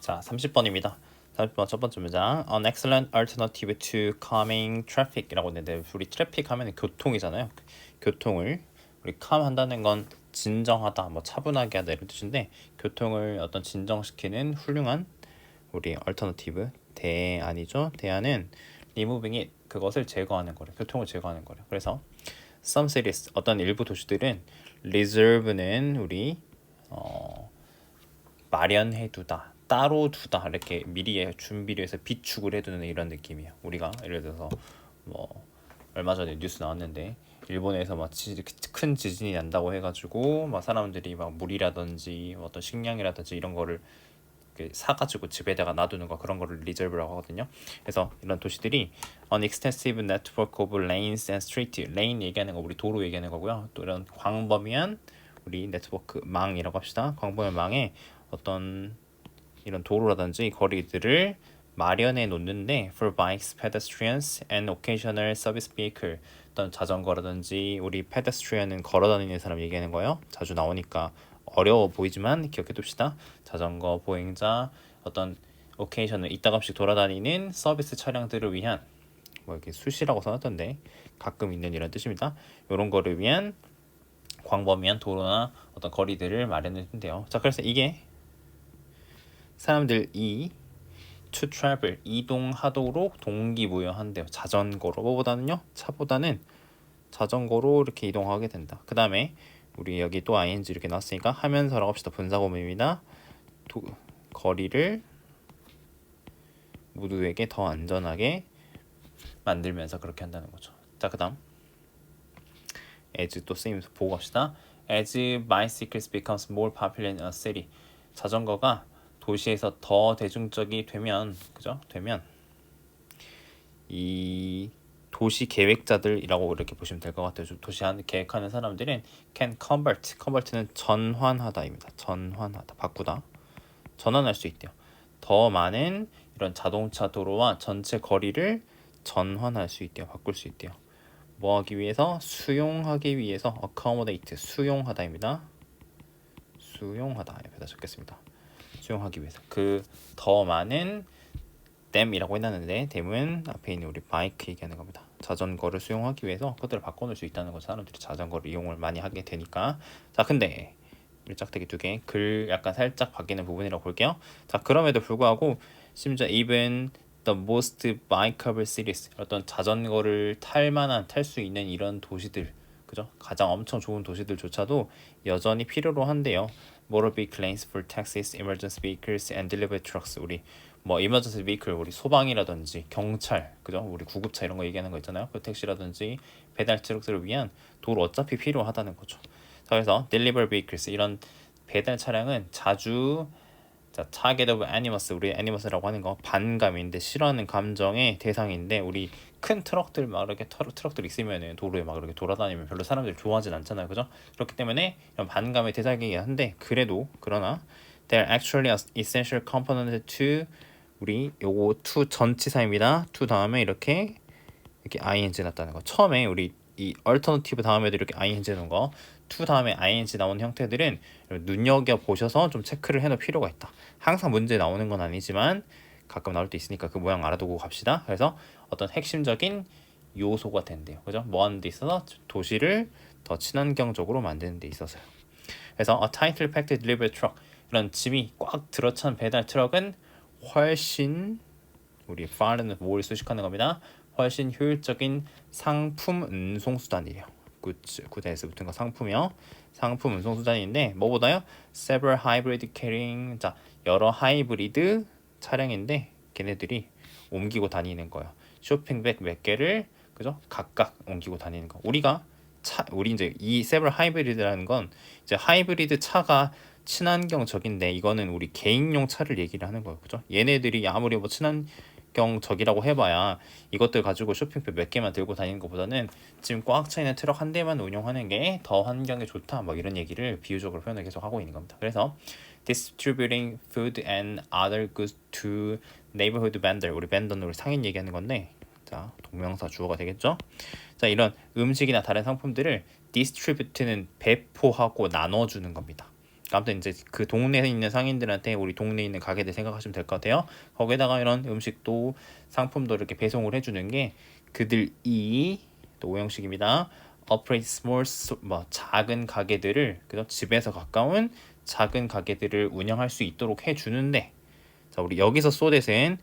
자, 30번입니다. 30번 첫 번째 문장. An excellent alternative to calming traffic이라고 했는데 우리 트래픽 하면 교통이잖아요. 교통을 우리 calm 한다는 건 진정하다, 뭐 차분하게 하다 이런 뜻인데 교통을 어떤 진정시키는 훌륭한 우리 alternative 대안이죠. 대안은 removing it, 그것을 제거하는 거래. 교통을 제거하는 거래. 그래서 some cities, 어떤 일부 도시들은 reserve는 우리 마련해두다, 따로 두다, 이렇게 미리 준비를 해서 비축을 해두는 이런 느낌이에요. 우리가 예를 들어서 뭐 얼마 전에 뉴스 나왔는데 일본에서 막 큰 지진이 난다고 해가지고 막 사람들이 막 물이라든지 어떤 식량이라든지 이런 거를 사가지고 집에다가 놔두는 거, 그런 거를 리저브라고 하거든요. 그래서 이런 도시들이 an extensive network of lanes and street, lane 얘기하는 거 우리 도로 얘기하는 거고요. 또 이런 광범위한 우리 네트워크 망이라고 합시다. 광범위한 망에 어떤 이런 도로라든지 거리들을 마련해 놓는데 for bikes, pedestrians and occasional service vehicle, 어떤 자전거라든지 우리 pedestrian은 걸어다니는 사람 얘기하는 거예요. 자주 나오니까 어려워 보이지만 기억해 둡시다. 자전거, 보행자, 어떤 occasional 이따금씩 돌아다니는 서비스 차량들을 위한, 뭐 이렇게 수시라고 써놨던데 가끔 있는 이런 뜻입니다. 이런 거를 위한 광범위한 도로나 어떤 거리들을 마련했는데요. 자, 그래서 이게 사람들이 to travel, 이동하도록 동기부여한대요. 자전거로, 뭐보다는요, 차보다는 자전거로 이렇게 이동하게 된다. 그 다음에 우리 여기 또 ing 이렇게 나왔으니까 하면서라고 합시다. 분사구문입니다. 거리를 모두에게 더 안전하게 만들면서 그렇게 한다는 거죠. 자, 그 다음 as 또 쓰이면서 보고 갑시다. As bicycles becomes more popular in a city, 자전거가 도시에서 더 대중적이 되면, 그죠? 되면 이 도시 계획자들이라고 이렇게 보시면 될 것 같아요. 도시 계획하는 사람들은 can convert는 전환하다입니다. 전환하다, 바꾸다, 전환할 수 있대요. 더 많은 이런 자동차 도로와 전체 거리를 전환할 수 있대요. 바꿀 수 있대요. 뭐 하기 위해서? 수용하기 위해서. accommodate, 수용하다입니다. 수용하다 옆에다 적겠습니다. 수용하기 위해서. 그 더 많은 them이라고 해놨는데 them은 앞에 있는 우리 bike 얘기하는 겁니다. 자전거를 수용하기 위해서 그것들을 바꿔놓을 수 있다는 거죠. 사람들이 자전거를 이용을 많이 하게 되니까. 자, 근데 짝대기 두 개, 글 약간 살짝 바뀌는 부분이라고 볼게요. 자, 그럼에도 불구하고 심지어 even the most bikeable cities, 어떤 자전거를 탈 수 있는 이런 도시들, 그죠? 가장 엄청 좋은 도시들조차도 여전히 필요로 한대요. motor vehicle lanes for taxis, emergency vehicles and delivery trucks. 우리 뭐 emergency vehicle, 우리 소방이라든지 경찰, 그죠? 우리 구급차 이런 거 얘기하는 거 있잖아요. 그 택시라든지 배달 트럭들을 위한 도로 어차피 필요하다는 거죠. 자, 그래서 delivery vehicles, 이런 배달 차량은 자주, 자, target of animals, 우리 animals라고 하는 거 반감인데 싫어하는 감정의 대상인데, 우리 큰 트럭들 막 이렇게 트럭들 있으면은 도로에 막 이렇게 돌아다니면 별로 사람들이 좋아하진 않잖아요, 그죠? 그렇기 때문에 이런 반감의 대상이긴 한데, 그러나 they're actually an essential component to, 우리 요거 to 전치사입니다. to 다음에 이렇게 ing 났다는 거. 처음에 우리 이 alternative 다음에도 이렇게 ing 넣은 거, to 다음에 ing 나오는 형태들은 눈여겨 보셔서 좀 체크를 해놓을 필요가 있다. 항상 문제 나오는 건 아니지만 가끔 나올 때 있으니까 그 모양 알아두고 갑시다. 그래서 어떤 핵심적인 요소가 된대요. 그죠? 뭐 하는 데 있어서? 도시를 더 친환경적으로 만드는 데 있어서요. 그래서 a tightly packed delivery truck, 이런 짐이 꽉 들어찬 배달 트럭은 훨씬, 우리 far는 뭘 수식하는 겁니다. 훨씬 효율적인 상품 운송 수단이에요. 굿에서 붙은 거 상품이요. 상품 운송 수단인데 뭐보다요? several hybrid carrying, 자, 여러 하이브리드 차량인데 걔네들이 옮기고 다니는 거예요. 쇼핑백 몇 개를, 그죠? 각각 옮기고 다니는 거. 우리 이제 이 several hybrid라는 건 이제 하이브리드 차가 친환경적인데, 이거는 우리 개인용 차를 얘기를 하는 거예요. 그죠? 얘네들이 아무리 뭐 친환경적이라고 해봐야 이것들 가지고 쇼핑백 몇 개만 들고 다니는 것보다는 지금 꽉 차 있는 트럭 한 대만 운용하는 게 더 환경에 좋다, 뭐 이런 얘기를 비유적으로 표현을 계속 하고 있는 겁니다. 그래서 distributing food and other goods to neighborhood vendor, 우리 vendor는 우리 상인 얘기하는 건데, 자, 동명사 주어가 되겠죠? 자, 이런 음식이나 다른 상품들을 distribute는 배포하고 나눠주는 겁니다. 아무튼 이제 그 동네에 있는 상인들한테 우리 동네에 있는 가게들 생각하시면 될 것 같아요. 거기다가 이런 음식도 상품도 이렇게 배송을 해주는 게 그들이 또 오형식입니다. operate small 뭐 작은 가게들을 그죠? 집에서 가까운 작은 가게들을 운영할 수 있도록 해주는데 자 우리 여기서 쏘댓은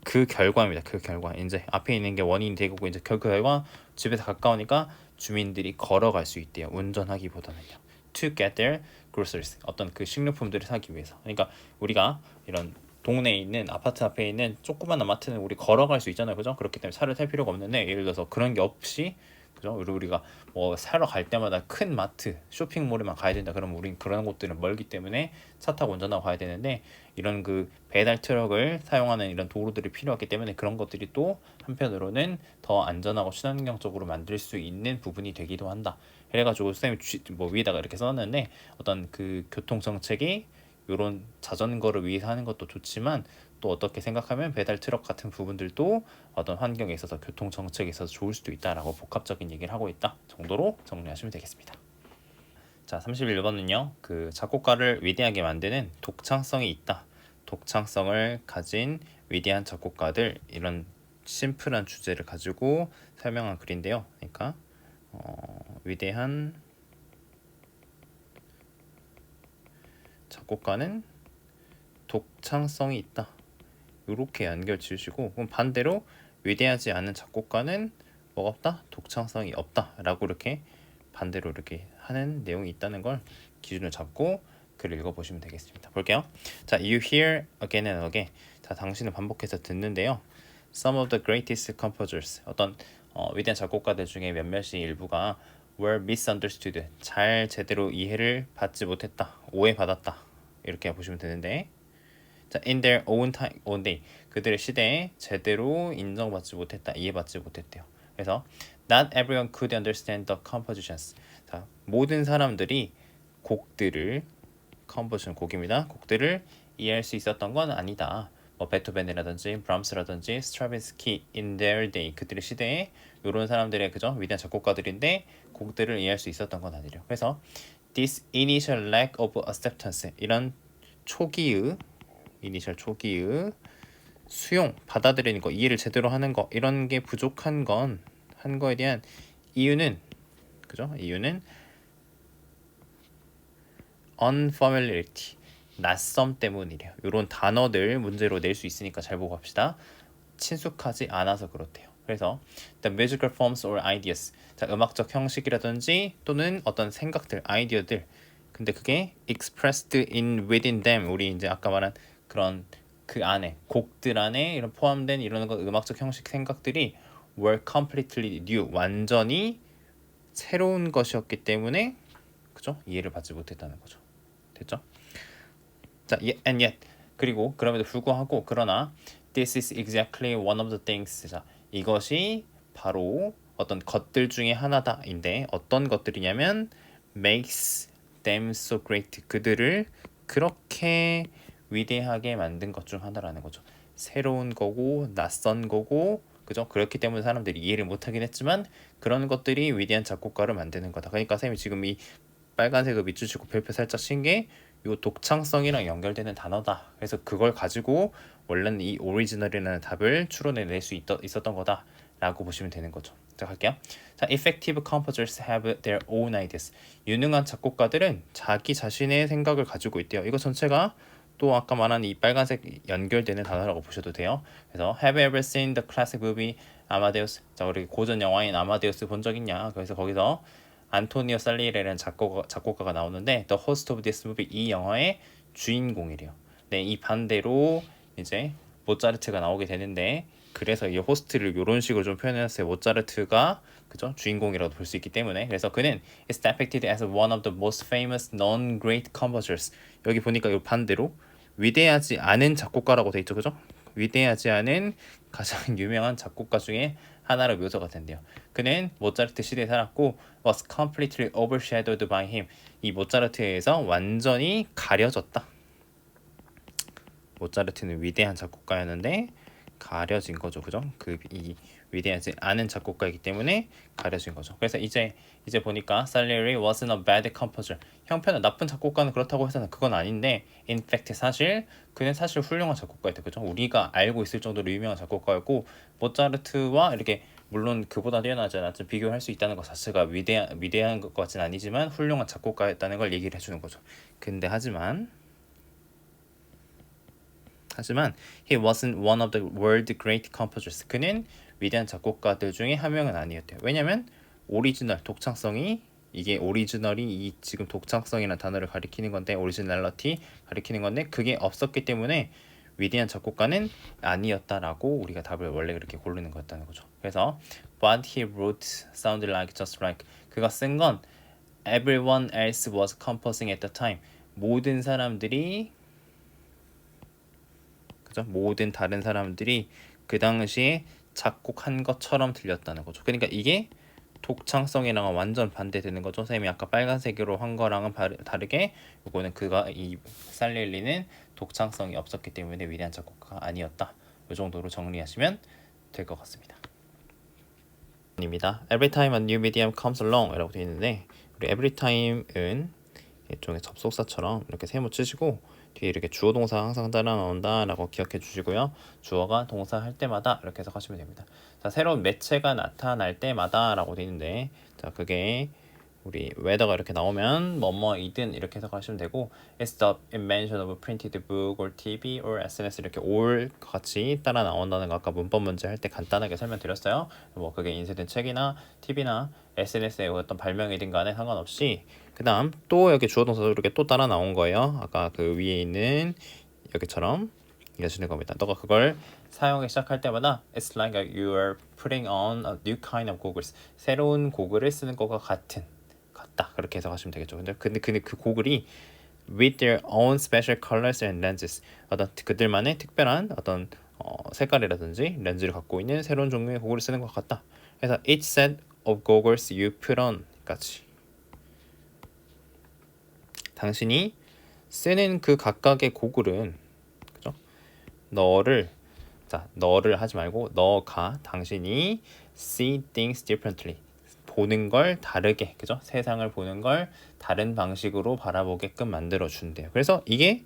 그 결과입니다. 그 결과 이제 앞에 있는 게 원인이 되고 이제 그 결과 집에서 가까우니까 주민들이 걸어갈 수 있대요. 운전하기보다는요. To get their groceries 어떤 그 식료품들을 사기 위해서. 그러니까 우리가 이런 동네에 있는 아파트 앞에 있는 조그만 아파트는 우리 걸어갈 수 있잖아요, 그죠? 그렇기 때문에 차를 탈 필요가 없는데 예를 들어서 그런 게 없이 그죠? 우리가 뭐 사러 갈 때마다 큰 마트, 쇼핑몰에만 가야 된다. 그러면 우린 그런 곳들은 멀기 때문에 차 타고 운전하고 가야 되는데 이런 그 배달 트럭을 사용하는 이런 도로들이 필요하기 때문에 그런 것들이 또 한편으로는 더 안전하고 친환경적으로 만들 수 있는 부분이 되기도 한다. 그래가지고 선생님이 뭐 위에다가 이렇게 써놨는데 어떤 그 교통 정책이 이런 자전거를 위해서 하는 것도 좋지만 또 어떻게 생각하면 배달 트럭 같은 부분들도 어떤 환경에 있어서 교통 정책에 있어서 좋을 수도 있다라고 복합적인 얘기를 하고 있다 정도로 정리하시면 되겠습니다. 자, 31번은요. 그 작곡가를 위대하게 만드는 독창성이 있다. 독창성을 가진 위대한 작곡가들 이런 심플한 주제를 가지고 설명한 글인데요. 그러니까 위대한 작곡가는 독창성이 있다. 이렇게 연결 지으시고 그럼 반대로 위대하지 않은 작곡가는 뭐가 없다? 독창성이 없다 라고 이렇게 반대로 이렇게 하는 내용이 있다는 걸 기준을 잡고 글을 읽어보시면 되겠습니다. 볼게요. 자, you hear again and again. 자, 당신은 반복해서 듣는데요. Some of the greatest composers 어떤 위대한 작곡가들 중에 몇몇이 일부가 were misunderstood 잘 제대로 이해를 받지 못했다. 오해받았다. 이렇게 보시면 되는데 자, in their own time, own day. 그들의 시대에 제대로 인정받지 못했다, 이해받지 못했대요. 그래서 not everyone could understand the compositions. 자, 모든 사람들이 곡들을 composition 곡입니다. 곡들을 이해할 수 있었던 건 아니다. 뭐 베토벤이라든지 브람스라든지 스트라빈스키 in their day 그들의 시대에 이런 사람들의 그죠 위대한 작곡가들인데 곡들을 이해할 수 있었던 건 아니래요. 그래서 this initial lack of acceptance 이런 초기의 이니셜 초기의 수용, 받아들이는 거, 이해를 제대로 하는 거 이런 게 부족한 건 한 거에 대한 이유는 그죠? 이유는 unfamiliarity 낯섦 때문이래요. 이런 단어들 문제로 낼 수 있으니까 잘 보고 합시다. 친숙하지 않아서 그렇대요. 그래서 the musical forms or ideas 자, 음악적 형식이라든지 또는 어떤 생각들, 아이디어들 근데 그게 expressed in within them 우리 이제 아까 말한 그런 그 안에 곡들 안에 이런 포함된 이런 거 음악적 형식 생각들이 were completely new 완전히 새로운 것이었기 때문에 그죠 이해를 받지 못했다는 거죠. 됐죠? 자, and yet 그리고 그럼에도 불구하고 그러나 this is exactly one of the things 자 이것이 바로 어떤 것들 중에 하나다인데 어떤 것들이냐면 makes them so great 그들을 그렇게 위대하게 만든 것 중 하나라는 거죠. 새로운 거고 낯선 거고 그죠? 그렇기 때문에 사람들이 이해를 못하긴 했지만 그런 것들이 위대한 작곡가를 만드는 거다. 그러니까 선생님이 지금 이 빨간색을 밑줄치고 별표 살짝 친 게 이 독창성이랑 연결되는 단어다. 그래서 그걸 가지고 원래는 이 오리지널이라는 답을 추론해낼 수 있었던 거다 라고 보시면 되는 거죠. 자, 갈게요. 자, effective composers have their own ideas. 유능한 작곡가들은 자기 자신의 생각을 가지고 있대요. 이거 전체가 또 아까 말한 이 빨간색 연결되는 단어라고 보셔도 돼요. 그래서 have you ever seen the classic movie Amadeus? 자, 우리 고전 영화인 아마데우스 본 적 있냐? 그래서 거기서 안토니오 살리에라는 작곡가가 나오는데 the host of this movie 이 영화의 주인공이래요. 네, 이 반대로 이제 모차르트가 나오게 되는데 그래서 이 호스트를 이런 식으로 좀 표현했어요. 모차르트가 그죠 주인공이라고 볼 수 있기 때문에 그래서 그는 is depicted as one of the most famous non-great composers. 여기 보니까 이 반대로 위대하지 않은 작곡가라고 돼 있죠, 그죠? 위대하지 않은 가장 유명한 작곡가 중에 하나로 묘사가 된대요. 그는 모차르트 시대에 살았고 was completely overshadowed by him. 이 모차르트에 의해서 완전히 가려졌다. 모차르트는 위대한 작곡가였는데 가려진 거죠, 그죠? 그 이 위대하지 않은 작곡가이기 때문에 가려진 거죠. 그래서 이제 보니까 Salieri wasn't a bad composer. 형편은 나쁜 작곡가는 그렇다고 해서는 그건 아닌데, in fact 사실 그는 사실 훌륭한 작곡가였다, 그죠? 우리가 알고 있을 정도로 유명한 작곡가였고, 모차르트와 이렇게 물론 그보다 뛰어나지 않았지만 비교할 수 있다는 것 자체가 위대한 것 같진 아니지만 훌륭한 작곡가였다는 걸 얘기를 해주는 거죠. 근데 하지만 he wasn't one of the world great composers. 그는 위대한 작곡가들 중에 한 명은 아니었대요. 왜냐면 오리지널, 독창성이, 이게 오리지널이 이 지금 독창성이라는 단어를 가리키는 건데, 오리지널리티 가리키는 건데, 그게 없었기 때문에 위대한 작곡가는 아니었다라고 우리가 답을 원래 그렇게 고르는 거였다는 거죠. 그래서 what he wrote sounded like just like, 그가 쓴 건 everyone else was composing at the time. 모든 사람들이, 그죠? 모든 다른 사람들이 그 당시에 작곡한 것처럼 들렸다는 거죠. 그러니까 이게 독창성이랑은 완전 반대되는 거죠. 선생님이 아까 빨간색으로 한 거랑은 다르게, 요거는 그가 이 살릴리는 독창성이 없었기 때문에 위대한 작곡가가 아니었다. 이 정도로 정리하시면 될 것 같습니다. 입니다. Every time a new medium comes along 이라고 되어 있는데, 우리 every time은 일종의 접속사처럼 이렇게 세모 치시고 뒤에 이렇게 주어 동사 항상 따라 나온다 라고 기억해 주시고요. 주어가 동사 할 때마다 이렇게 해석하시면 됩니다. 자, 새로운 매체가 나타날 때마다 라고 되어 있는데, 자, 그게 우리 weather가 이렇게 나오면 뭐뭐이든 이렇게 해석하시면 되고, it's the invention of a printed book or TV or SNS 이렇게 all 같이 따라 나온다는 거 아까 문법 문제 할 때 간단하게 설명드렸어요. 뭐 그게 인쇄된 책이나 TV나 SNS의 어떤 발명이든 간에 상관없이, 그 다음 또 여기 주어 동사도 이렇게 또 따라 나온 거예요. 아까 그 위에 있는 여기처럼 이어지는 겁니다. 너가 그걸 사용하기 시작할 때마다 it's like you are putting on a new kind of goggles. 새로운 고글을 쓰는 것과 같다. 그렇게 해석하시면 되겠죠. 근데 그 고글이 with their own special colors and lenses. 어떤 그들만의 특별한 어떤 색깔이라든지 렌즈를 갖고 있는 새로운 종류의 고글을 쓰는 것 같다. 그래서 each set of goggles you put on 까지. 당신이 쓰는 그 각각의 고글은, 그죠? 너를 하지 말고 너가, 당신이 see things differently. 보는 걸 다르게, 그죠? 세상을 보는 걸 다른 방식으로 바라보게끔 만들어 준대요. 그래서 이게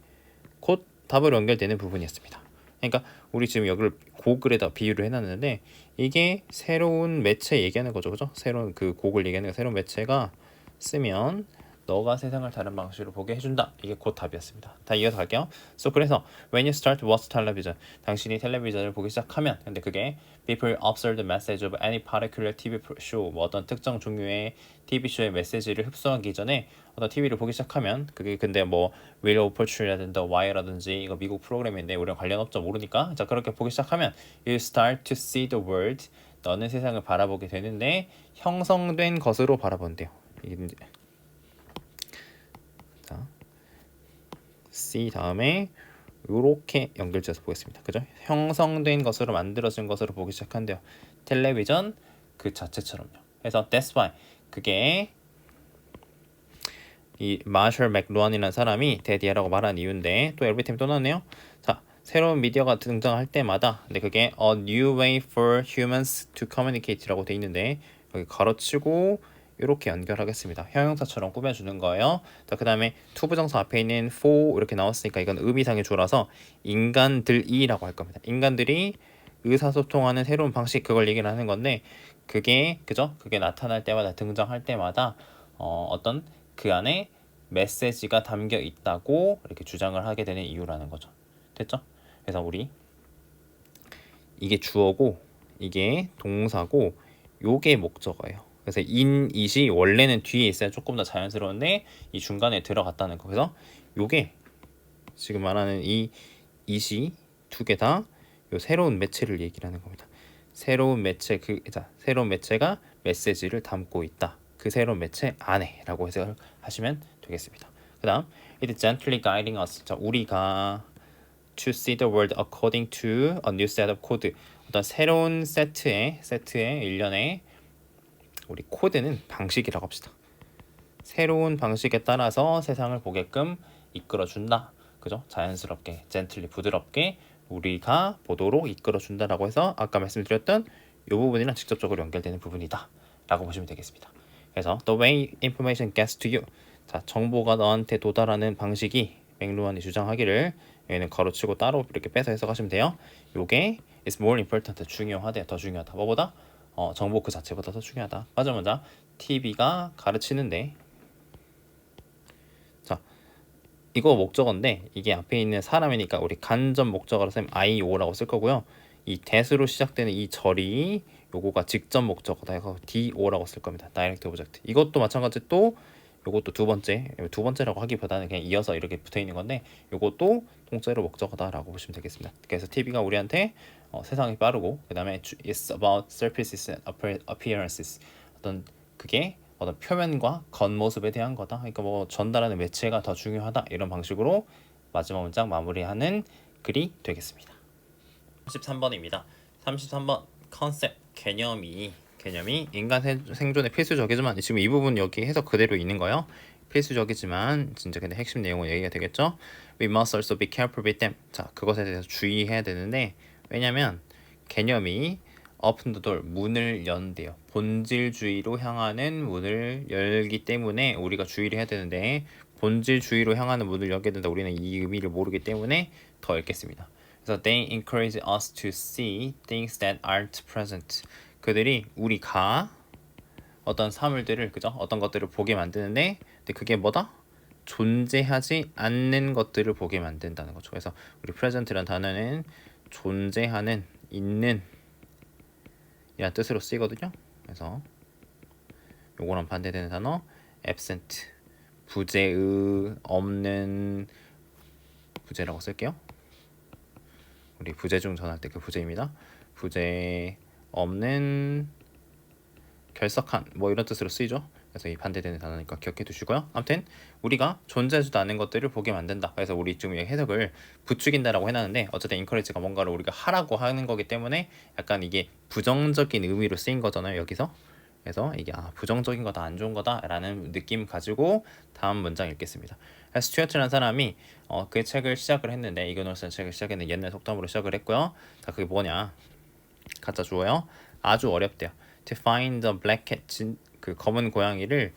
곧 답으로 연결되는 부분이었습니다. 그러니까 우리 지금 여기를 고글에다 비유를 해놨는데, 이게 새로운 매체 얘기하는 거죠, 그죠? 새로운 그 고글 얘기하는 새로운 매체가 쓰면 너가 세상을 다른 방식으로 보게 해준다. 이게 곧 답이었습니다. 다 이어서 갈게요. 그래서 when you start watch television, 당신이 텔레비전을 보기 시작하면, 근데 그게 people observe the message of any particular TV show, 뭐 어떤 특정 종류의 TV 쇼의 메시지를 흡수하기 전에 어떤 TV를 보기 시작하면, 그게 근데 뭐 Wheel of Fortune라든지 The Wire라든지 이거 미국 프로그램인데 우리랑 관련 없죠, 모르니까. 자, 그렇게 보기 시작하면 you start to see the world, 너는 세상을 바라보게 되는데 형성된 것으로 바라본대요. 이게 C 다음에 이렇게 연결지어서 보겠습니다. 그죠? 형성된 것으로 만들어진 것으로 보기 시작한대요. 텔레비전 그 자체처럼요. 그래서 that's why, 그게 이 마셜 맥루한이라는 사람이 데디아라고 말한 이유인데, 또 every time 또 나왔네요. 자, 새로운 미디어가 등장할 때마다, 근데 그게 a new way for humans to communicate라고 돼 있는데, 여기 가로치고 이렇게 연결하겠습니다. 형용사처럼 꾸며주는 거예요. 자, 그 다음에 투부정사 앞에 있는 for 이렇게 나왔으니까 이건 의미상의 조라서 인간들이라고 할 겁니다. 인간들이 의사소통하는 새로운 방식, 그걸 얘기를 하는 건데, 그게, 그죠? 그게 나타날 때마다, 등장할 때마다 어떤 그 안에 메시지가 담겨 있다고 이렇게 주장을 하게 되는 이유라는 거죠. 됐죠? 그래서 우리 이게 주어고 이게 동사고 요게 목적어예요. 그래서 init이 원래는 뒤에 있어야 조금 더 자연스러운데 이 중간에 들어갔다는 거. 그래서 요게 지금 말하는 이 it이 두 개 다 요 새로운 매체를 얘기를 하는 겁니다. 새로운 매체, 새로운 매체가 메시지를 담고 있다. 그 새로운 매체 안에 라고 해석을 하시면 되겠습니다. 그 다음 It is gently guiding us. 자, 우리가 to see the world according to a new set of code. 어떤 새로운 세트의 일련의 우리 코드는 방식이라고 합시다. 새로운 방식에 따라서 세상을 보게끔 이끌어준다. 그죠? 자연스럽게, gently, 부드럽게 우리가 보도록 이끌어준다라고 해서 아까 말씀드렸던 이 부분이랑 직접적으로 연결되는 부분이다 라고 보시면 되겠습니다. 그래서 the way information gets to you, 자, 정보가 너한테 도달하는 방식이 맥루한이 주장하기를, 여기는 가로치고 따로 이렇게 빼서 해석하시면 돼요. 요게 is more important, 중요하대, 더 중요하다. 뭐보다? 정보 그 자체보다 더 중요하다. 맞아. TV가 가르치는데, 자, 이거 목적어인데 이게 앞에 있는 사람이니까 우리 간접 목적어로 쓰면 IO라고 쓸 거고요. 이 that으로 시작되는 이 절이 요거가 직접 목적어다 해서 DO라고 쓸 겁니다. Direct Object. 이것도 마찬가지 또 요것도 두 번째라고 하기보다는 그냥 이어서 이렇게 붙어 있는 건데 요것도 통째로 목적어다라고 보시면 되겠습니다. 그래서 TV가 우리한테 세상이 빠르고, 그 다음에 it's about surfaces and appearances, 그게 어떤 표면과 겉모습에 대한 거다. 그러니까 뭐 전달하는 매체가 더 중요하다, 이런 방식으로 마지막 문장 마무리하는 글이 되겠습니다. 33번입니다. 33번 컨셉, 개념이 인간 생존의 필수적이지만, 지금 이 부분 여기 해석 그대로 있는 거예요. 필수적이지만 진짜 근데 핵심 내용은 얘기가 되겠죠. We must also be careful with them. 자, 그것에 대해서 주의해야 되는데, 왜냐면 개념이 open the door, 문을 연대요. 본질주의로 향하는 문을 열기 때문에 우리가 주의를 해야 되는데, 본질주의로 향하는 문을 열게 된다. 우리는 이 의미를 모르기 때문에 더 읽겠습니다. 그래서 they encourage us to see things that aren't present. 그들이 우리가 어떤 사물들을, 그죠? 어떤 것들을 보게 만드는데, 근데 그게 뭐다? 존재하지 않는 것들을 보게 만든다는 거죠. 그래서 우리 present라는 단어는 존재하는, 있는 이란 뜻으로 쓰이거든요. 그래서 요거랑 반대되는 단어 absent, 부재의, 없는, 부재라고 쓸게요. 우리 부재중 전할 때 그 부재입니다. 부재, 없는, 결석한, 뭐 이런 뜻으로 쓰이죠. 그래서 이 반대되는 단어니까 기억해 두시고요. 아무튼 우리가 존재하지도 않는 것들을 보게 만든다. 그래서 우리 지금 해석을 부추긴다라고 해놨는데, 어쨌든 encourage가 뭔가를 우리가 하라고 하는 거기 때문에 약간 이게 부정적인 의미로 쓰인 거잖아요, 여기서. 그래서 이게 부정적인 거다, 안 좋은 거다 라는 느낌 가지고 다음 문장 읽겠습니다. 스튜어트라는 사람이 그 책을 시작을 했는데, 이그노스는 책을 시작했는데 옛날 속담으로 시작을 했고요. 자, 그게 뭐냐, 갖다 주어요. 아주 어렵대요. To find the black cat, 그 검은 고양이를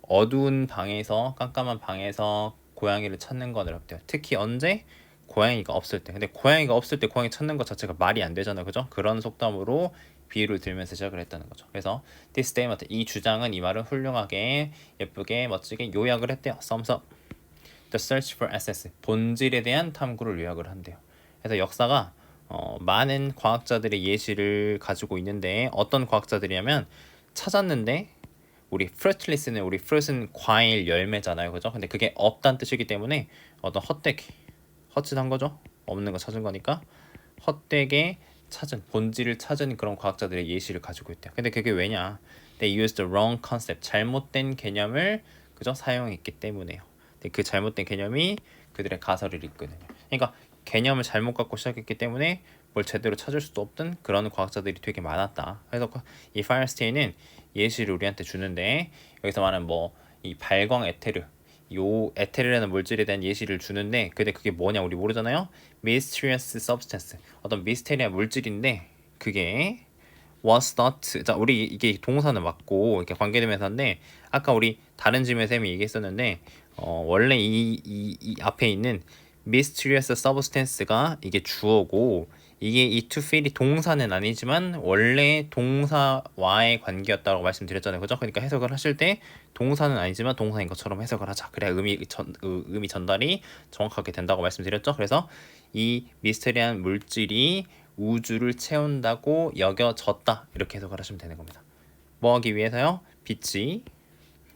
어두운 방에서, 깜깜한 방에서 고양이를 찾는 건 어렵대요. 특히 언제? 고양이가 없을 때. 근데 고양이가 없을 때 고양이 찾는 것 자체가 말이 안 되잖아요, 그죠? 그런 속담으로 비유를 들면서 시작을 했다는 거죠. 그래서 this statement, 이 주장은, 이 말은 훌륭하게, 예쁘게, 멋지게 요약을 했대요. Sums up. The search for essence, 본질에 대한 탐구를 요약을 한대요. 그래서 역사가 많은 과학자들의 예시를 가지고 있는데, 어떤 과학자들이냐면, 찾았는데, 우리 fruitless는, 우리 fruit은 과일, 열매잖아요, 그죠? 근데 그게 없다는 뜻이기 때문에 어떤 헛짓한 거죠. 없는 거 찾은 거니까 헛되게 찾은, 본질을 찾은 그런 과학자들의 예시를 가지고 있대요. 근데 그게 왜냐? They used the wrong concept, 잘못된 개념을, 그죠? 사용했기 때문에요. 근데 그 잘못된 개념이 그들의 가설을 이끄는. 그러니까 개념을 잘못 갖고 시작했기 때문에 뭘 제대로 찾을 수도 없던 그런 과학자들이 되게 많았다. 그래서 이 파이어스테인은 예시를 우리한테 주는데, 여기서 말하는 이 발광 에테르, 요 에테르라는 물질에 대한 예시를 주는데, 근데 그게 뭐냐 우리 모르잖아요. Mysterious substance, 어떤 미스테리한 물질인데, 그게 was thought, 자, 우리 이게 동사는 맞고 이렇게 관계대명사인데, 아까 우리 다른 질문 쌤이 얘기했었는데, 원래 이 앞에 있는 mysterious substance가 이게 주어고, 이게 이 to feel이 동사는 아니지만 원래 동사와의 관계였다고 말씀드렸잖아요, 그죠? 그러니까 해석을 하실 때 동사는 아니지만 동사인 것처럼 해석을 하자. 그래야 의미 전달이 정확하게 된다고 말씀드렸죠. 그래서 이 미스테리한 물질이 우주를 채운다고 여겨졌다, 이렇게 해석을 하시면 되는 겁니다. 뭐 하기 위해서요? 빛이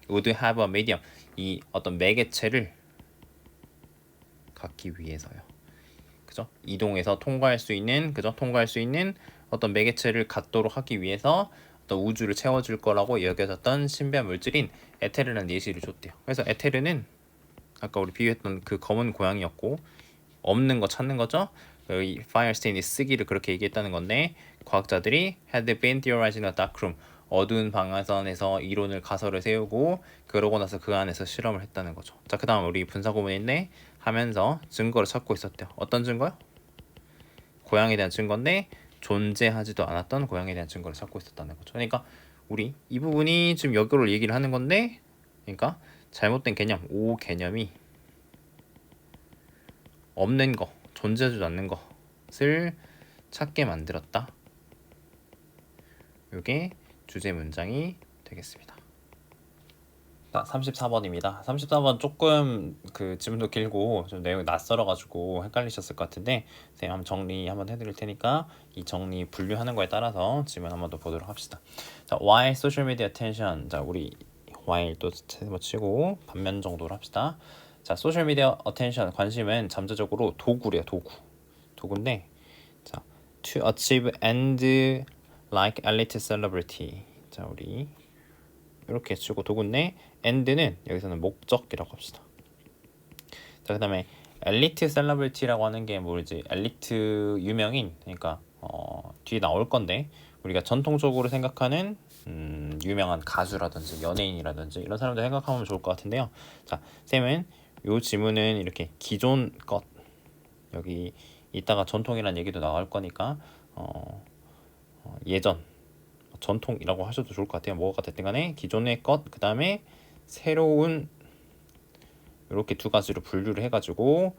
would have a medium, 이 어떤 매개체를 갖기 위해서요. 그죠? 이동해서 통과할 수 있는, 그죠? 통과할 수 있는 어떤 매개체를 갖도록 하기 위해서 어떤 우주를 채워줄 거라고 여겨졌던 신비한 물질인 에테르라는 예시를 줬대요. 그래서 에테르는 아까 우리 비유했던 그 검은 고양이였고, 없는 거 찾는 거죠. 이 파이어스테인이 쓰기를 그렇게 얘기했다는 건데, 과학자들이 had been theorizing a dark room, 어두운 방안에서 이론을, 가설을 세우고, 그러고 나서 그 안에서 실험을 했다는 거죠. 자, 그 다음 우리 분사구문인데 하면서 증거를 찾고 있었대요. 어떤 증거요? 고향에 대한 증거인데 존재하지도 않았던 고향에 대한 증거를 찾고 있었다는 거죠. 그러니까 우리 이 부분이 지금 여기를 얘기를 하는 건데, 그러니까 잘못된 개념, 오 개념이 없는 거, 존재하지 않는 것을 찾게 만들었다. 이게 주제 문장이 되겠습니다. 자, 34번입니다. 34번 조금 그 지문도 길고 좀 내용이 낯설어가지고 헷갈리셨을 것 같은데 선생님 한번 정리 한번 해드릴 테니까 이 정리 분류하는 거에 따라서 지문 한번 더 보도록 합시다. 자, while social media attention. 자, 우리 while 또 치고 반면 정도로 합시다. 자, 소셜 미디어 attention 관심은 잠재적으로 도구래요. 도구인데, 자, to achieve end like elite celebrity. 자, 우리 이렇게 치고 도구인데 end는 여기서는 목적이라고 합시다. 자, 그다음에 엘리트 셀러브리티라고 하는 게 뭐지? 엘리트 유명인, 그러니까 뒤에 나올 건데 우리가 전통적으로 생각하는 유명한 가수라든지 연예인이라든지 이런 사람들 생각하면 좋을 것 같은데요. 자, 쌤은 요 지문은 이렇게 기존 것, 여기 이따가 전통이란 얘기도 나올 거니까 예전 전통이라고 하셔도 좋을 것 같아요. 뭐가 됐든 간에 기존의 것, 그 다음에 새로운, 이렇게 두 가지로 분류를 해가지고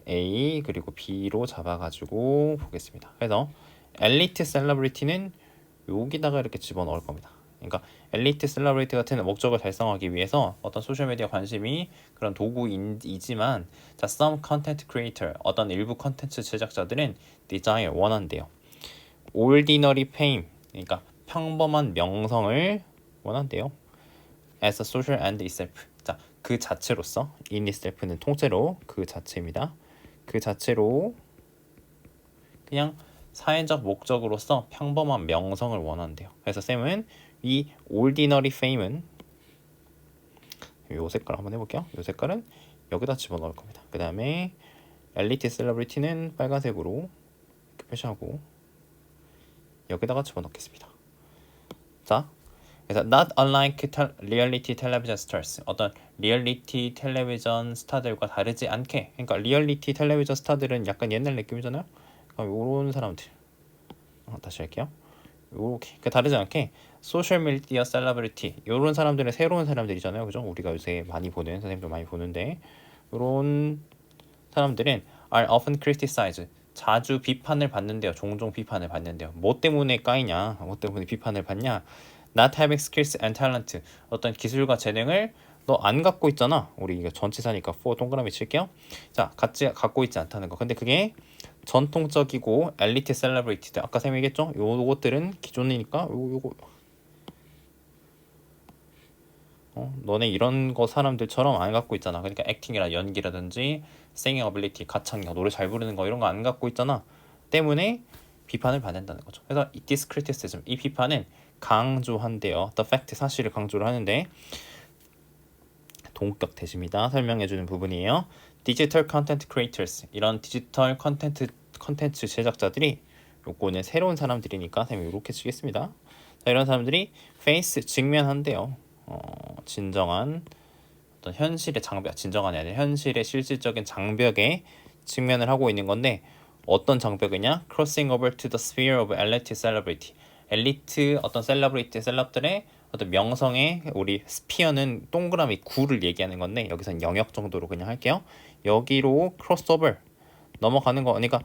A 그리고 B로 잡아가지고 보겠습니다. 그래서 엘리트 셀러브리티는 여기다가 이렇게 집어넣을 겁니다. 그러니까 엘리트 셀러브리티 같은 목적을 달성하기 위해서 어떤 소셜미디어 관심이 그런 도구이지만, 자, some content creator, 어떤 일부 컨텐츠 제작자들은 desire, 원한대요. ordinary fame, 그러니까 평범한 명성을 원한대요. as a social end itself. 자, 그 자체로서, in itself는 통째로 그 자체입니다. 그 자체로 그냥 사회적 목적으로서 평범한 명성을 원한대요. 그래서 쌤은 이 ordinary fame은 요 색깔 한번 해볼게요. 요 색깔은 여기다 집어넣을 겁니다. 그 다음에 엘리트 셀러브리티는 빨간색으로 이렇게 표시하고 여기다가 집어넣겠습니다. 자, 그래서 not unlike reality television stars, 어떤 리얼리티 텔레비전 스타들과 다르지 않게, 그러니까 리얼리티 텔레비전 스타들은 약간 옛날 느낌이잖아요. 그러니까 요런 사람들, 다시 할게요. 요렇게 다르지 않게 소셜 미디어 셀러브리티, 요런 사람들은 새로운 사람들이잖아요, 그죠? 우리가 요새 많이 보는, 선생님도 많이 보는데, 요런 사람들은 are often criticized, 자주 비판을 받는데요. 종종 비판을 받는데요. 뭐 때문에 까이냐, 뭐 때문에 비판을 받냐, not having skills and talent, 어떤 기술과 재능을 너 안 갖고 있잖아. 우리 이거 전치사니까 for 동그라미 칠게요. 자, 같이 갖고 있지 않다는 거. 근데 그게 전통적이고 엘리트 셀러브리티들, 아까 쌤 얘기했죠? 요것들은 기존이니까 요거 너네 이런 거 사람들처럼 안 갖고 있잖아. 그러니까 액팅이나 연기라든지 singing ability, 가창력, 노래 잘 부르는 거 이런 거 안 갖고 있잖아. 때문에 비판을 받는다는 거죠. 그래서 this criticism, 이 비판은 강조한대요. the fact, 사실을 강조를 하는데 동격 대시입니다. 설명해주는 부분이에요. 디지털 컨텐츠 크리에이터스, 이런 디지털 컨텐츠 제작자들이, 요거는 새로운 사람들이니까 쌤이 이렇게 치겠습니다. 자, 이런 사람들이 페이스, 직면한대요. 진정한 어떤 현실의 장벽, 진정한이 아니라 현실의 실질적인 장벽에 직면을 하고 있는 건데, 어떤 장벽이냐? Crossing over to the sphere of elite celebrity. 엘리트 어떤 셀럽들의 어떤 명성의, 우리 스피어는 동그라미 구를 얘기하는 건데 여기선 영역 정도로 그냥 할게요. 여기로 크로스오버 넘어가는 거. 그러니까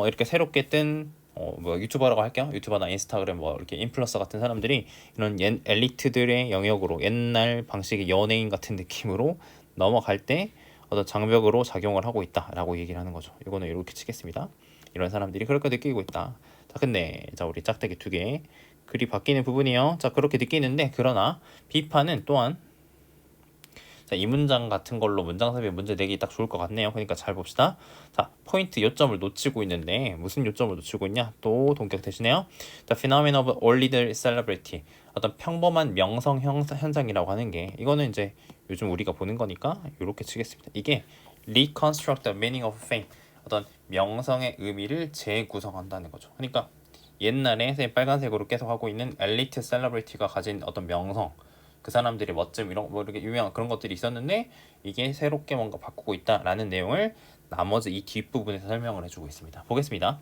이렇게 새롭게 뜬 뭐 유튜버라고 할게요. 유튜버나 인스타그램 뭐 이렇게 인플루언서 같은 사람들이 이런 엘리트들의 영역으로 옛날 방식의 연예인 같은 느낌으로 넘어갈 때 어떤 장벽으로 작용을 하고 있다라고 얘기를 하는 거죠. 이거는 이렇게 치겠습니다. 이런 사람들이 그렇게 느끼고 있다. 자, 근데 자, 우리 짝대기 두 개 글이 바뀌는 부분이요. 자, 그렇게 느끼는데, 그러나 비판은 또한, 자, 이 문장 같은 걸로 문장삽입 문제 내기 딱 좋을 것 같네요. 그러니까 잘 봅시다. 자, 포인트 요점을 놓치고 있는데 무슨 요점을 놓치고 있냐? 또 동격 되시네요. 자, phenomenon of ordinary celebrity, 어떤 평범한 명성 현상이라고 하는 게, 이거는 이제 요즘 우리가 보는 거니까 이렇게 치겠습니다. 이게 reconstruct the meaning of fame, 어떤 명성의 의미를 재구성한다는 거죠. 그러니까 옛날에 빨간색으로 계속 하고 있는 엘리트 셀러브리티가 가진 어떤 명성, 그 사람들의 멋짐, 이런 뭐 이렇게 유명한 그런 것들이 있었는데 이게 새롭게 뭔가 바꾸고 있다라는 내용을 나머지 이 뒷부분에서 설명을 해주고 있습니다. 보겠습니다.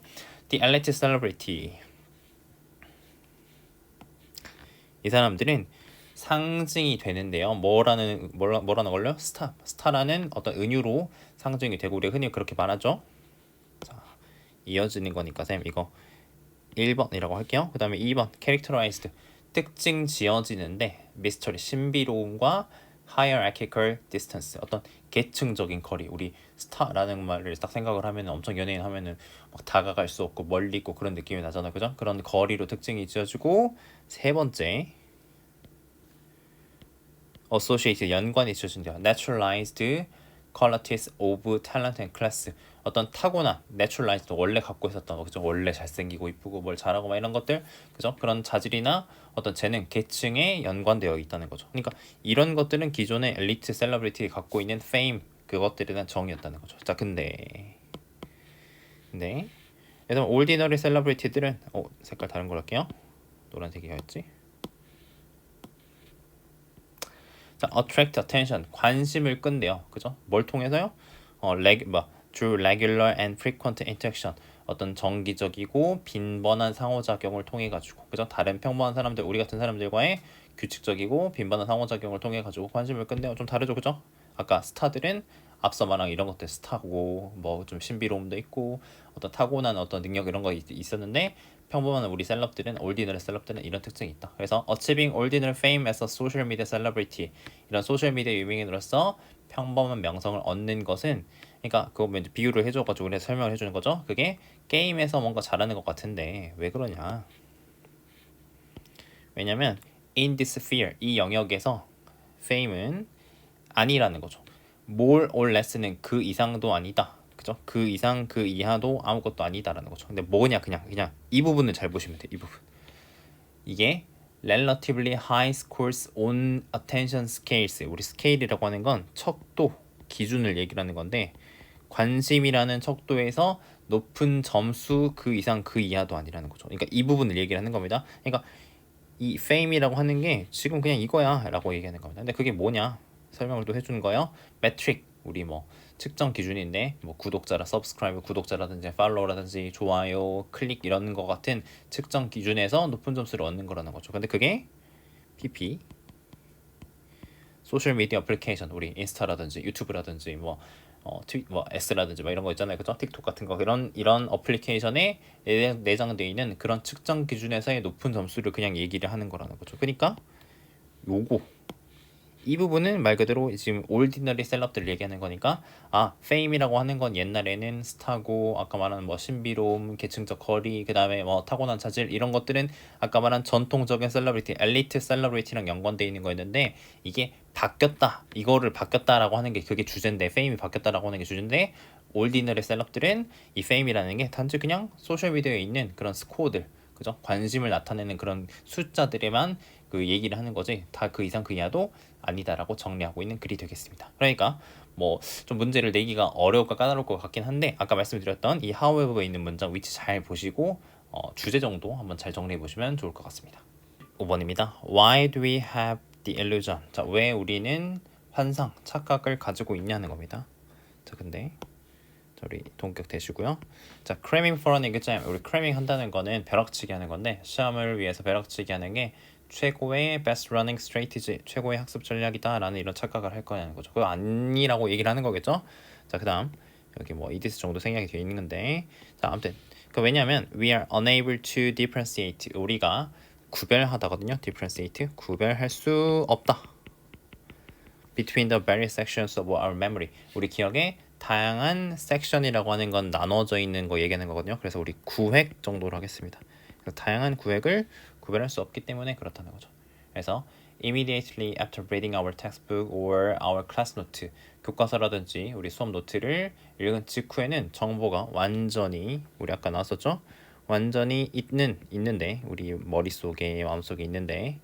The elite celebrity. 이 사람들은 상징이 되는데요. 뭐라는 걸요? 스타라는 어떤 은유로 상징이 되고 우리가 흔히 그렇게 말하죠. 자, 이어지는 거니까 쌤 이거 1번이라고 할게요. 그 다음에 2번 characterized 특징 지어지는데 미스터리 신비로움과 hierarchical distance 어떤 계층적인 거리. 우리 스타라는 말을 딱 생각을 하면 엄청 연예인 하면은 막 다가갈 수 없고 멀리 있고 그런 느낌이 나잖아, 그죠? 그런 거리로 특징이 지어지고 세 번째 associated 연관이 지어진대요. naturalized qualities of talent and class 어떤 타고난 naturalized 원래 갖고 있었던 거 그죠? 원래 잘생기고 이쁘고 뭘 잘하고 막 이런 것들 그죠? 그런 자질이나 어떤 재능 계층에 연관되어 있다는 거죠. 그러니까 이런 것들은 기존의 엘리트 셀러브리티 갖고 있는 fame 그것들에 대한 정의였다는 거죠. 자 근데 그래서 올디너리 셀러브리티들은 색깔 다른 걸로 할게요. 노란색이었지? 자, attract attention 관심을 끈대요. 그죠? 뭘 통해서요? through regular and frequent interaction 어떤 정기적이고 빈번한 상호작용을 통해 가지고 그죠? 다른 평범한 사람들 우리 같은 사람들과의 규칙적이고 빈번한 상호작용을 통해 가지고 관심을 끈대요. 좀 다르죠, 그죠? 아까 스타들은 앞서 말한 이런 것들 스타고 뭐 좀 신비로움도 있고 어떤 타고난 어떤 능력 이런 거 있었는데 평범한 우리 셀럽들은 올디너리 셀럽들은 이런 특징이 있다. 그래서 achieving ordinary fame as a social media celebrity 이런 소셜 미디어 유명인으로서 평범한 명성을 얻는 것은 그러니까 그거 이제 비유를 해줘가지고 그래서 설명을 해주는 거죠. 그게 게임에서 뭔가 잘하는 것 같은데 왜 그러냐? 왜냐면 in this sphere 이 영역에서 fame은 아니라는 거죠. more or less는 그 이상도 아니다. 그죠? 그 이상 그 이하도 아무것도 아니다라는 거죠. 근데 뭐냐 그냥 이 부분을 잘 보시면 돼. 이 부분. 이게 relatively high scores on attention scales. 우리 스케일이라고 하는 건 척도 기준을 얘기를 하는 건데 관심이라는 척도에서 높은 점수 그 이상 그 이하도 아니라는 거죠. 그러니까 이 부분을 얘기를 하는 겁니다. 그러니까 이 fame이라고 하는 게 지금 그냥 이거야 라고 얘기하는 겁니다. 근데 그게 뭐냐 설명을 또 해주는 거예요. metric 우리 뭐 측정 기준인데 뭐 구독자라 subscribe 구독자라든지 팔로우라든지 좋아요 클릭 이런 거 같은 측정 기준에서 높은 점수를 얻는 거라는 거죠. 근데 그게 PP 소셜 미디어 애플리케이션 우리 인스타라든지 유튜브라든지 뭐 S라든지 뭐 이런 거 있잖아요, 그죠? 틱톡 같은 거 이런 어플리케이션에 내장되어 있는 그런 측정 기준에서의 높은 점수를 그냥 얘기를 하는 거라는 거죠. 그러니까 요거 이 부분은 말 그대로 지금 올디너리 셀럽들 얘기하는 거니까 페임이라고 하는 건 옛날에는 스타고 아까 말한 뭐 신비로움, 계층적 거리, 그 다음에 뭐 타고난 차질 이런 것들은 아까 말한 전통적인 셀러브리티, 엘리트 셀러브리티랑 연관되어 있는 거였는데 이게 바뀌었다, 이거를 바뀌었다라고 하는 게 그게 주제인데 페임이 바뀌었다라고 하는 게 주제인데 올디너리 셀럽들은 이 페임이라는 게 단지 그냥 소셜미디어에 있는 그런 스코어들 그죠? 관심을 나타내는 그런 숫자들에만 그 얘기를 하는 거지 다 그 이상 그 이하도 아니다라고 정리하고 있는 글이 되겠습니다. 그러니까 뭐 좀 문제를 내기가 어려울까 까다로울 것 같긴 한데 아까 말씀드렸던 이 however에 있는 문장 위치 잘 보시고 주제 정도 한번 잘 정리해 보시면 좋을 것 같습니다. 5번입니다. Why do we have the illusion? 자, 왜 우리는 환상, 착각을 가지고 있냐는 겁니다. 자, 근데 우리 동격 되시고요. 자, cramming for an exam. 우리 cramming 한다는 거는 벼락치기 하는 건데 시험을 위해서 벼락치기 하는 게 최고의 best running strategy, 최고의 학습 전략이다라는 이런 착각을 할 거냐는 거죠. 그거 아니라고 얘기를 하는 거겠죠. 자, 그다음 여기 뭐 이디스 정도 생략이 되어 있는데 자, 아무튼 왜냐하면 we are unable to differentiate. 우리가 구별하다거든요. differentiate 구별할 수 없다. between the various sections of our memory. 우리 기억에 다양한 섹션이라고 하는 건 나눠져 있는 거 얘기하는 거거든요. 그래서 우리 구획 정도로 하겠습니다. 그래서 다양한 구획을 구별할 수 없기 때문에 그렇다는 거죠. 그래서 immediately after reading our textbook or our class note, 교과서라든지 우리 수업 노트를 읽은 직후에는 정보가 완전히 우리 아까 나왔었죠? 완전히 있는데 우리 머릿속에 마음속에 있는데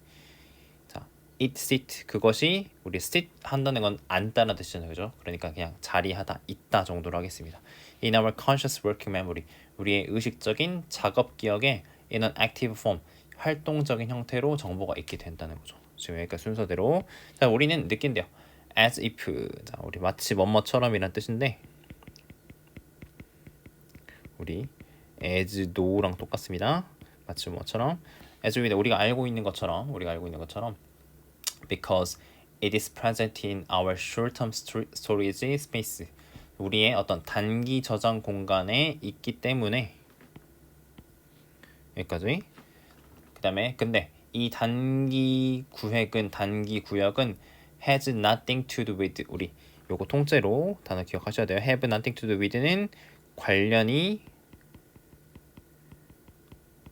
it sit 그것이 우리 sit 한다는 건 앉다라는 뜻이잖아요, 그죠? 그러니까 그냥 자리하다 있다 정도로 하겠습니다. In our conscious working memory 우리의 의식적인 작업 기억에 in an active form 활동적인 형태로 정보가 있게 된다는 거죠. 지금 여기까지 순서대로 자 우리는 느낀대요. as if 자 우리 마치 뭐뭐처럼이란 뜻인데 우리 as though,랑 똑같습니다. 마치 뭐처럼 as with 우리가 알고 있는 것처럼 because it is present in our short-term storage space. 우리의 어떤 단기 저장 공간에 있기 때문에 여기까지. 그다음에 근데 이 단기 구역은 has nothing to do with 우리 요거 통째로 단어 기억하셔야 돼요. have nothing to do with는 관련이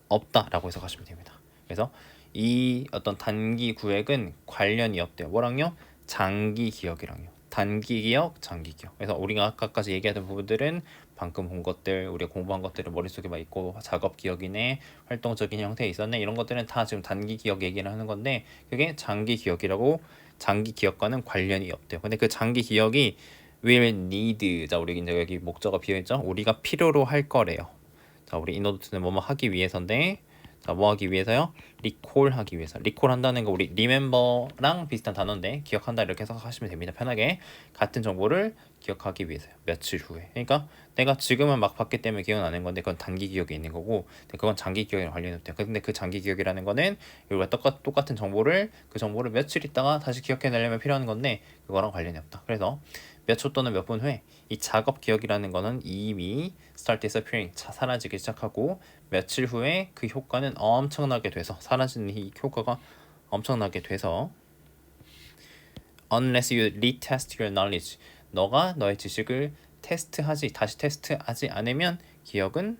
없다라고 해석하시면 됩니다. 그래서 이 어떤 단기 구획은 관련이 없대요. 뭐랑요? 장기 기억이랑요. 단기 기억, 장기 기억. 그래서 우리가 아까까지 얘기하던 부분들은 방금 본 것들, 우리가 공부한 것들을 머릿속에 막 있고 작업 기억이네, 활동적인 형태에 있었네, 이런 것들은 다 지금 단기 기억 얘기를 하는 건데 그게 장기 기억이라고 장기 기억과는 관련이 없대요. 근데 그 장기 기억이 will need, 자 우리 이제 여기 목적어 비어있죠? 우리가 필요로 할 거래요. 자 우리 인어도트는 뭐뭐 하기 위해서인데 자, 뭐 하기 위해서요? 리콜 하기 위해서. 리콜 한다는 거 우리 리멤버랑 비슷한 단어인데 기억한다 이렇게 생각하시면 됩니다. 편하게 같은 정보를 기억하기 위해서요. 며칠 후에. 그러니까 내가 지금은 막 봤기 때문에 기억나는 건데 그건 단기 기억에 있는 거고 그건 장기 기억이랑 관련이 없대요. 근데 그 장기 기억이라는 거는 우리가 똑같은 정보를 그 정보를 며칠 있다가 다시 기억해내려면 필요한 건데 그거랑 관련이 없다. 그래서 몇 초 또는 몇 분 후에 이 작업 기억이라는 거는 이미 start disappearing, 사라지기 시작하고 며칠 후에 그 효과는 엄청나게 돼서 사라지는 이 효과가 엄청나게 돼서 unless you retest your knowledge, 너가 너의 지식을 다시 테스트하지 않으면 기억은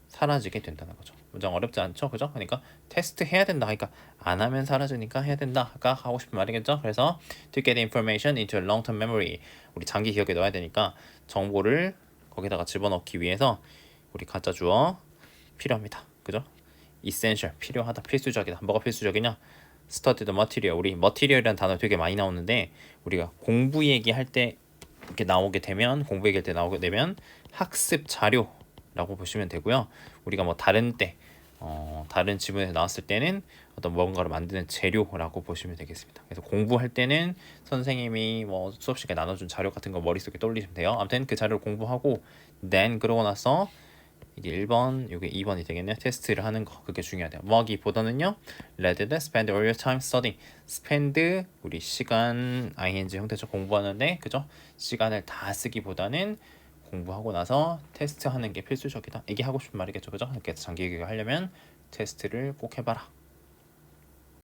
사라지게 된다는 거죠. 문장 어렵지 않죠? 그죠? 그러니까 테스트 해야 된다. 그러니까 안 하면 사라지니까 해야 된다가 하고 싶은 말이겠죠? 그래서 to get information into a long-term memory, 우리 장기 기억에 넣어야 되니까 정보를 거기다가 집어넣기 위해서 우리 가짜 주어 필요합니다. 그죠? essential, 필요하다, 필수적이다. 뭐가 필수적이냐? study the material, 우리 material이라는 단어 되게 많이 나오는데 우리가 공부 얘기할 때 이렇게 나오게 되면 학습 자료라고 보시면 되고요. 우리가 뭐 다른 지문에서 나왔을 때는 어떤 뭔가를 만드는 재료라고 보시면 되겠습니다. 그래서 공부할 때는 선생님이 뭐 수업 시간에 나눠준 자료 같은 거 머릿속에 떠올리시면 돼요. 아무튼 그 자료를 공부하고 그러고 나서 이게 1번, 이게 2번이 되겠네요. 테스트를 하는 거, 그게 중요하대요. 뭐 하기보다는요, rather than spend all your time studying. spend, 우리 시간, ing 형태죠. 공부하는데, 그죠? 시간을 다 쓰기보다는 공부하고 나서 테스트하는 게 필수적이다. 이게 하고 싶은 말이겠죠. 그죠? 그래서 장기 교육을 하려면 테스트를 꼭 해봐라.